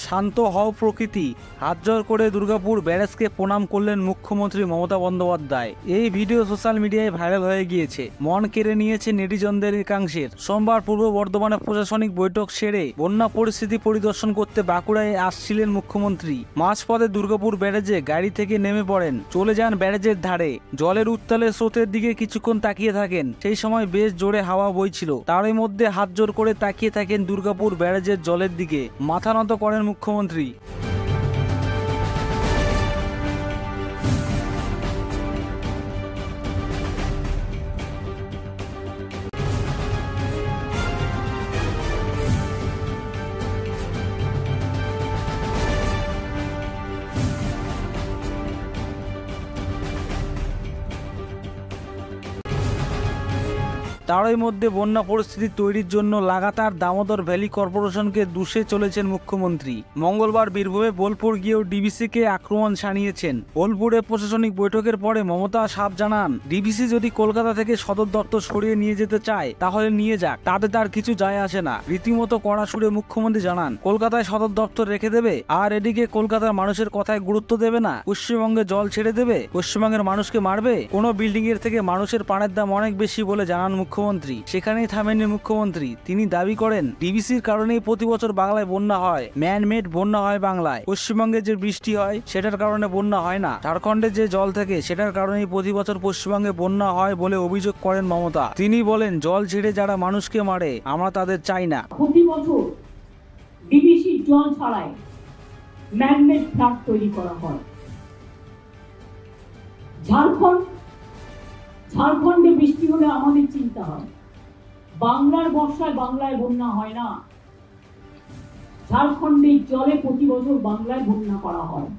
শান্ত হও প্রকৃতি, হাত জোড় করে দুর্গাপুর ব্যারেজকে প্রণাম করলেন মুখ্যমন্ত্রী মমতা বন্দ্যোপাধ্যায়। এই ভিডিও সোশ্যাল মিডিয়ায় ভাইরাল হয়ে গিয়েছে, মন কেড়ে নিয়েছে নেটিজনদের একাংশের। সোমবার পূর্ব বর্ধমানে প্রশাসনিক বৈঠক সেরে বন্যা পরিস্থিতি পরিদর্শন করতে বাঁকুড়ায় আসছিলেন মুখ্যমন্ত্রী। মাঝপথে দুর্গাপুর ব্যারেজে গাড়ি থেকে নেমে পড়েন, চলে যান ব্যারেজের ধারে। জলের উত্তালে স্রোতের দিকে কিছুক্ষণ তাকিয়ে থাকেন। সেই সময় বেশ জোরে হাওয়া বইছিল, তারই মধ্যে হাত জোড় করে তাকিয়ে থাকেন দুর্গাপুর ব্যারেজের জলের দিকে। মাথা নত করেন মুখ্যমন্ত্রী। তারই মধ্যে বন্যা পরিস্থিতি তৈরির জন্য লাগাতার দামোদর ভ্যালি কর্পোরেশনকে দুষে চলেছেন মুখ্যমন্ত্রী। মঙ্গলবার বীরভূমে বোলপুর গিয়েও ডিভিসিকে আক্রমণ শানিয়েছেন। বোলপুরে প্রশাসনিক বৈঠকের পরে মমতা সাফ জানান, ডিভিসি যদি কলকাতা থেকে সদর দপ্তর সরিয়ে নিয়ে যেতে চায় তাহলে নিয়ে যাক, তাতে তার কিছু যায় আসে না। রীতিমতো কড়া সুরে মুখ্যমন্ত্রী জানান, কলকাতায় সদর দপ্তর রেখে দেবে, আর এদিকে কলকাতার মানুষের কথায় গুরুত্ব দেবে না। পশ্চিমবঙ্গে জল ছেড়ে দেবে, পশ্চিমবঙ্গের মানুষকে মারবে। কোনো বিল্ডিং এর থেকে মানুষের পানের দাম অনেক বেশি বলে জানান মুখ্যমন্ত্রী। সেখানেই থামেননি মুখ্যমন্ত্রী, তিনি দাবি করেন ডিভিসির কারণেই প্রতি বছর বাংলায় বন্যা হয়। ম্যানমেড বন্যা হয় বাংলায়। পশ্চিমবঙ্গে যে বৃষ্টি হয় সেটার কারণে বন্যা হয় না, ঝাড়খণ্ডে যে জল থাকে সেটার কারণেই প্রতি বছর পশ্চিমবঙ্গে বন্যা হয় বলে অভিযোগ করেন মমতা। তিনি বলেন, জল ছেড়ে যারা মানুষকে মারে আমরা তাদের চাই না। প্রতি বছর ডিভিসির জল ছাড়াই ম্যানমেড ফ্লাড তৈরি করা হয়। ঝাড়খণ্ডে বৃষ্টি হলে আমাদের চিন্তা হয়, বাংলার বর্ষায় বাংলায় বন্যা হয় না। ঝাড়খণ্ডের জলে প্রতি বছর বাংলায় বন্যা করা হয়।